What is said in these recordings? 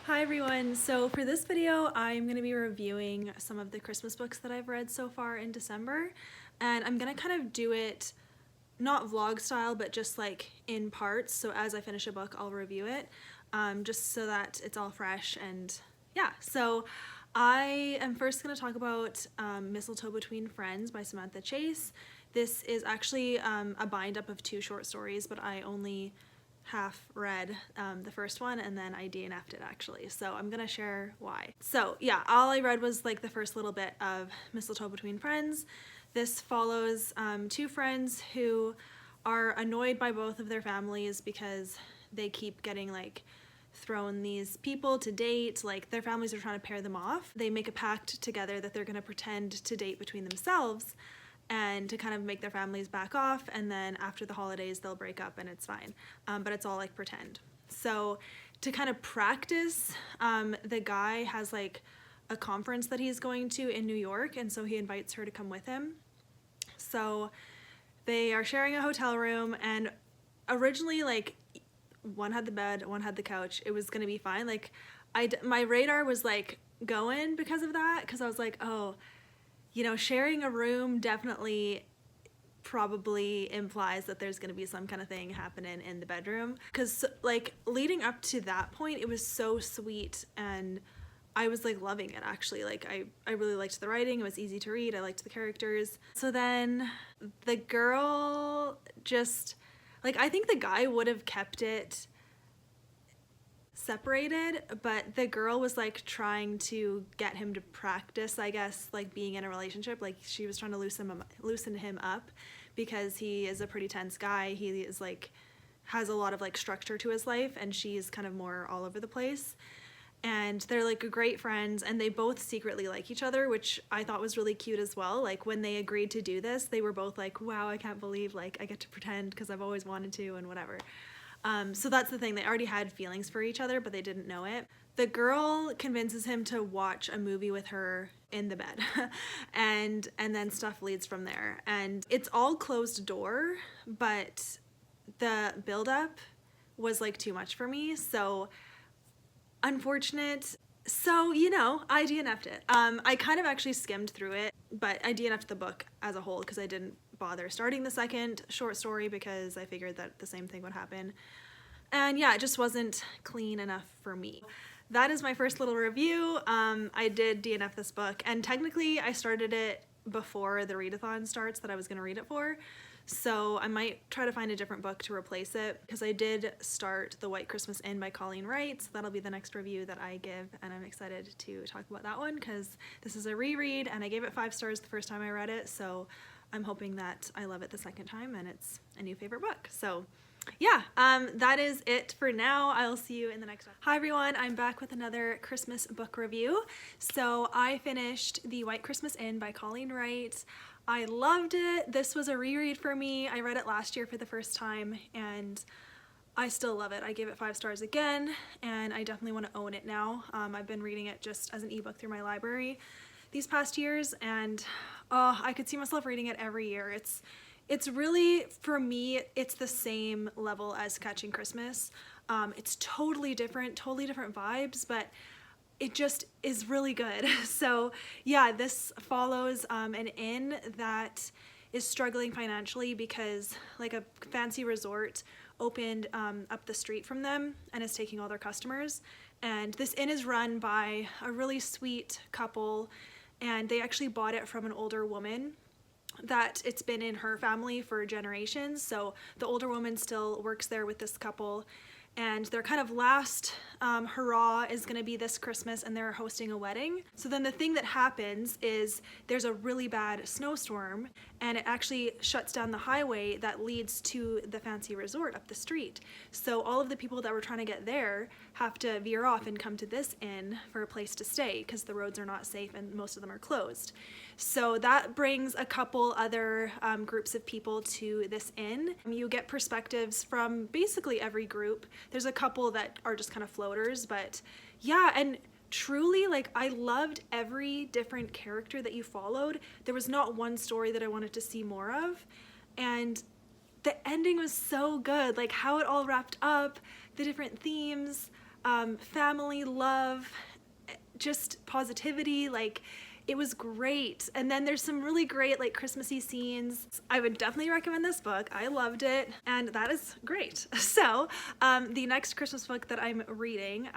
Hi everyone, so for this video I'm going to be reviewing some of the Christmas books that I've read so far in December, and I'm going to kind of do it not vlog style but just like in parts, so as I finish a book I'll review it, just so that it's all fresh. And yeah, so I am first going to talk about Mistletoe Between Friends by Samantha Chase. This is actually a bind up of 2 short stories, but I only half read the first one and then I DNF'd it actually, so I'm gonna share why. So yeah, all I read was like the first little bit of Mistletoe Between Friends. This follows 2 friends who are annoyed by both of their families because they keep getting like thrown these people to date, like their families are trying to pair them off. They make a pact together that they're gonna pretend to date between themselves and to kind of make their families back off, and then after the holidays they'll break up and it's fine, but it's all like pretend. So to kind of practice, the guy has like a conference that he's going to in New York, and so he invites her to come with him. So they are sharing a hotel room, and originally like one had the bed, one had the couch. It was gonna be fine. Like my radar was like going because of that, because I was like, oh, you know, sharing a room definitely probably implies that there's going to be some kind of thing happening in the bedroom, because like leading up to that point it was so sweet and I was like loving it actually. Like I really liked the writing, it was easy to read, I liked the characters. So then the girl just like, I think the guy would have kept it separated, but the girl was like trying to get him to practice, I guess, like being in a relationship. Like she was trying to loosen him up because he is a pretty tense guy. He is like has a lot of like structure to his life, and she's kind of more all over the place. And they're like great friends, and they both secretly like each other, which I thought was really cute as well. Like when they agreed to do this, they were both like, wow, I can't believe like I get to pretend because I've always wanted to and whatever. So that's the thing, they already had feelings for each other, but they didn't know it. The girl convinces him to watch a movie with her in the bed and then stuff leads from there. And it's all closed door, but the buildup was like too much for me, so unfortunate. So, you know, I DNF'd it. I kind of actually skimmed through it, but I DNF'd the book as a whole because I didn't bother starting the second short story because I figured that the same thing would happen. And yeah, it just wasn't clean enough for me. That is my first little review. I did DNF this book, and technically I started it before the readathon starts that I was gonna read it for. So I might try to find a different book to replace it, because I did start The White Christmas Inn by Colleen Wright, so that'll be the next review that I give, and I'm excited to talk about that one because this is a reread and I gave it 5 stars the first time I read it, so I'm hoping that I love it the second time and it's a new favorite book. So yeah, that is it for now. I'll see you in the next one. Hi everyone, I'm back with another Christmas book review. So I finished The White Christmas Inn by Colleen Wright. I loved it. This was a reread for me. I read it last year for the first time and I still love it. I gave it 5 stars again, and I definitely want to own it now. I've been reading it just as an ebook through my library these past years, and I could see myself reading it every year. It's really, for me, it's the same level as Catching Christmas. It's totally different vibes, but it just is really good. So yeah, this follows an inn that is struggling financially because like a fancy resort opened up the street from them and is taking all their customers. And this inn is run by a really sweet couple, and they actually bought it from an older woman that it's been in her family for generations. So the older woman still works there with this couple, and their kind of last hurrah is gonna be this Christmas, and they're hosting a wedding. So then the thing that happens is there's a really bad snowstorm, and it actually shuts down the highway that leads to the fancy resort up the street. So all of the people that were trying to get there have to veer off and come to this inn for a place to stay because the roads are not safe and most of them are closed. So that brings a couple other groups of people to this inn. You get perspectives from basically every group. There's a couple that are just kind of floaters, but yeah, and truly, like, I loved every different character that you followed. There was not one story that I wanted to see more of, and the ending was so good. Like how it all wrapped up, the different themes. family, love, just positivity. Like, it was great. And then there's some really great like Christmassy scenes. I would definitely recommend this book. I loved it, and that is great. So the next Christmas book that I'm reading,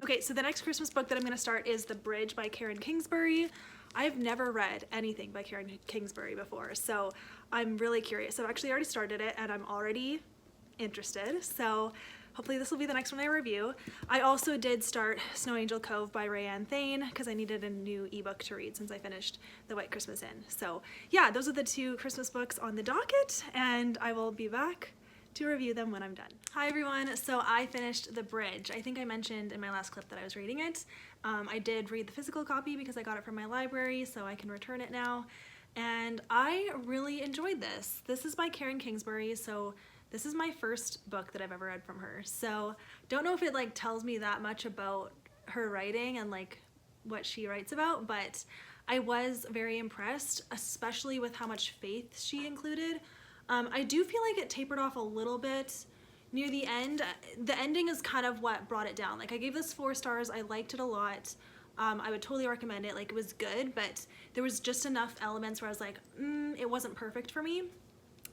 okay, so the next Christmas book that I'm gonna start is The Bridge by Kingsbury. I've never read anything by Kingsbury before, so I'm really curious. I've actually already started it and I'm already interested, so hopefully this will be the next one I review. I also did start Snow Angel Cove by RaeAnne Thayne because I needed a new ebook to read since I finished The White Christmas Inn. So yeah, those are the two Christmas books on the docket, and I will be back to review them when I'm done. Hi everyone, so I finished The Bridge. I think I mentioned in my last clip that I was reading it. I did read the physical copy because I got it from my library, so I can return it now. And I really enjoyed this. This is by Kingsbury, so this is my first book that I've ever read from her. So don't know if it like tells me that much about her writing and like what she writes about, but I was very impressed, especially with how much faith she included. I do feel like it tapered off a little bit near the end. The ending is kind of what brought it down. Like, I gave this 4 stars. I liked it a lot. I would totally recommend it. Like, it was good, but there was just enough elements where I was like, it wasn't perfect for me.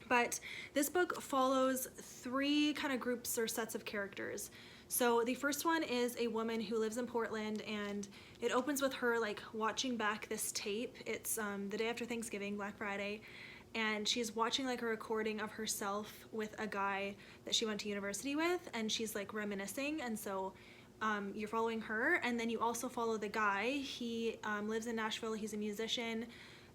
But this book follows 3 kind of groups or sets of characters. So the first one is a woman who lives in Portland, and it opens with her like watching back this tape. It's the day after Thanksgiving, Black Friday, and she's watching like a recording of herself with a guy that she went to university with, and she's like reminiscing. And so you're following her, and then you also follow the guy. He lives in Nashville. He's a musician,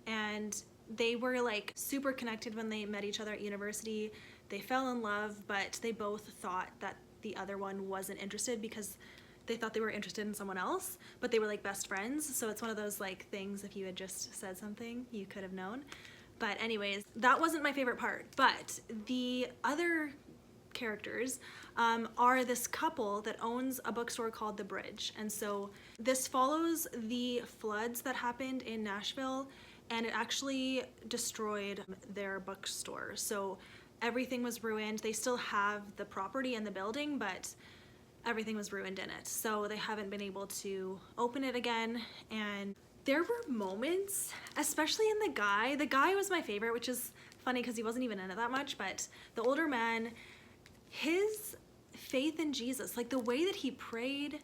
and they were like super connected when they met each other at university. They fell in love, but they both thought that the other one wasn't interested because they thought they were interested in someone else, but they were like best friends. So it's one of those like things, if you had just said something, you could have known. But anyways, that wasn't my favorite part. But the other characters are this couple that owns a bookstore called The Bridge. And so this follows the floods that happened in Nashville, and it actually destroyed their bookstore. So everything was ruined. They still have the property and the building, but everything was ruined in it. So they haven't been able to open it again. And there were moments, especially in the guy was my favorite, which is funny because he wasn't even in it that much, but the older man, his faith in Jesus, like the way that he prayed,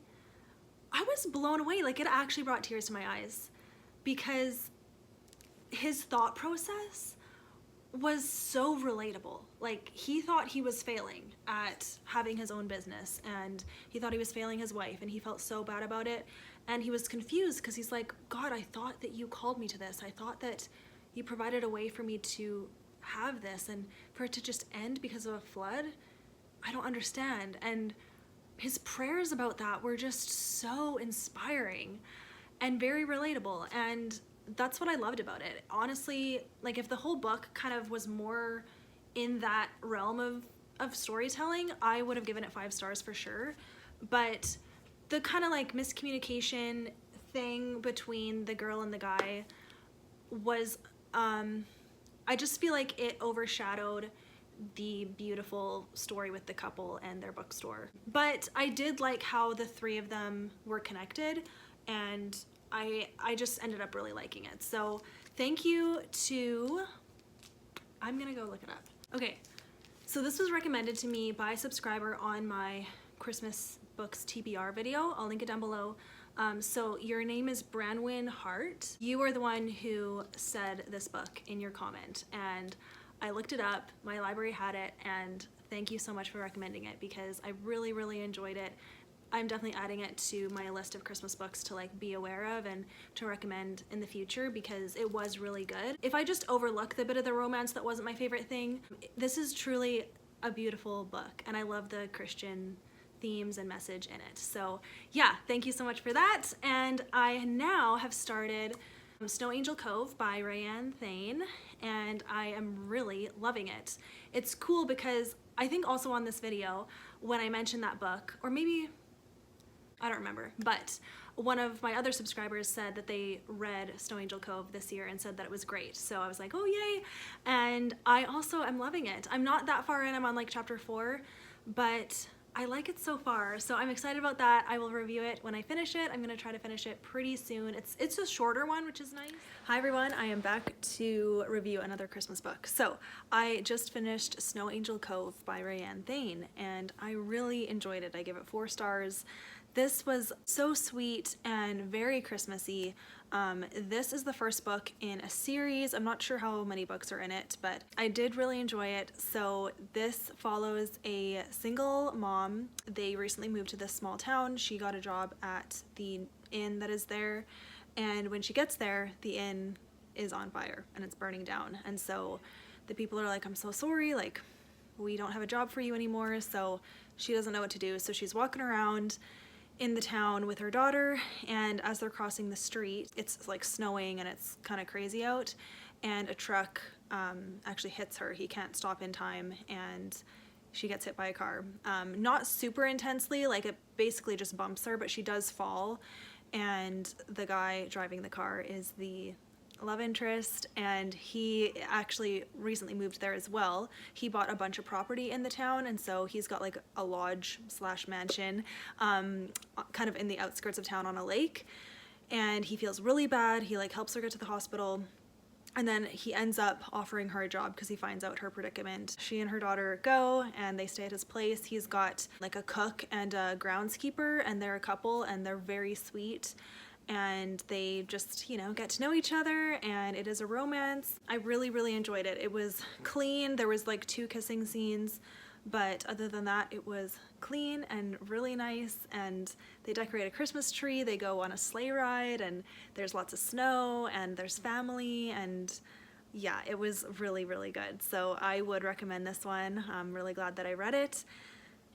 I was blown away. Like, it actually brought tears to my eyes because his thought process was so relatable. Like, he thought he was failing at having his own business, and he thought he was failing his wife, and he felt so bad about it, and he was confused because he's like, God, I thought that you called me to this. I thought that you provided a way for me to have this, and for it to just end because of a flood, I don't understand. And his prayers about that were just so inspiring and very relatable, and that's what I loved about it. Honestly, like, if the whole book kind of was more in that realm of storytelling, I would have given it 5 stars for sure. But the kind of like miscommunication thing between the girl and the guy was, I just feel like it overshadowed the beautiful story with the couple and their bookstore. But I did like how the 3 of them were connected, and I just ended up really liking it. So thank you to, I'm gonna go look it up. Okay, so this was recommended to me by a subscriber on my Christmas books TBR video. I'll link it down below. So your name is Branwyn Hart. You are the one who said this book in your comment, and I looked it up, my library had it, and thank you so much for recommending it because I really, really enjoyed it. I'm definitely adding it to my list of Christmas books to like be aware of and to recommend in the future because it was really good. If I just overlook the bit of the romance that wasn't my favorite thing, this is truly a beautiful book, and I love the Christian themes and message in it. So yeah, thank you so much for that. And I now have started Snow Angel Cove by RaeAnne Thane, and I am really loving it. It's cool because I think also on this video when I mentioned that book, or maybe I don't remember, but one of my other subscribers said that they read Snow Angel Cove this year and said that it was great. So I was like, oh yay. And I also am loving it. I'm not that far in, I'm on like chapter 4, but I like it so far, so I'm excited about that. I will review it when I finish it. I'm gonna try to finish it pretty soon. It's a shorter one, which is nice. Hi everyone, I am back to review another Christmas book. So I just finished Snow Angel Cove by RaeAnne Thayne, and I really enjoyed it. I give it 4 stars. This was so sweet and very Christmassy. This is the first book in a series. I'm not sure how many books are in it, but I did really enjoy it. So this follows a single mom. They recently moved to this small town. She got a job at the inn that is there, and when she gets there, the inn is on fire and it's burning down. And so the people are like, I'm so sorry, like, we don't have a job for you anymore. So she doesn't know what to do. So she's walking around in the town with her daughter, and as they're crossing the street, it's like snowing and it's kind of crazy out, and a truck actually hits her. He can't stop in time, and she gets hit by a car. Not super intensely, like it basically just bumps her, but she does fall, and the guy driving the car is the love interest, and he actually recently moved there as well. He bought a bunch of property in the town, and so he's got like a lodge slash mansion kind of in the outskirts of town on a lake, and he feels really bad. He like helps her get to the hospital, and then he ends up offering her a job because he finds out her predicament. She and her daughter go and they stay at his place. He's got like a cook and a groundskeeper, and they're a couple and they're very sweet. And they just, you know, get to know each other, and it is a romance. I really enjoyed it. It was clean. There was like 2 kissing scenes, but other than that, it was clean and really nice. And they decorate a Christmas tree. They go on a sleigh ride, and there's lots of snow, and there's family, and yeah, it was really good. So I would recommend this one. I'm really glad that I read it.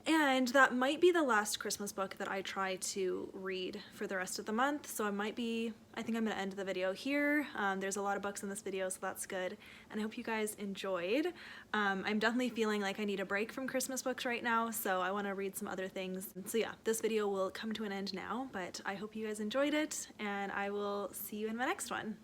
And that might be the last Christmas book that I try to read for the rest of the month. So I think I'm gonna end the video here. There's a lot of books in this video, so that's good. And I hope you guys enjoyed. I'm definitely feeling like I need a break from Christmas books right now, so I wanna read some other things. So yeah, this video will come to an end now, but I hope you guys enjoyed it, and I will see you in my next one.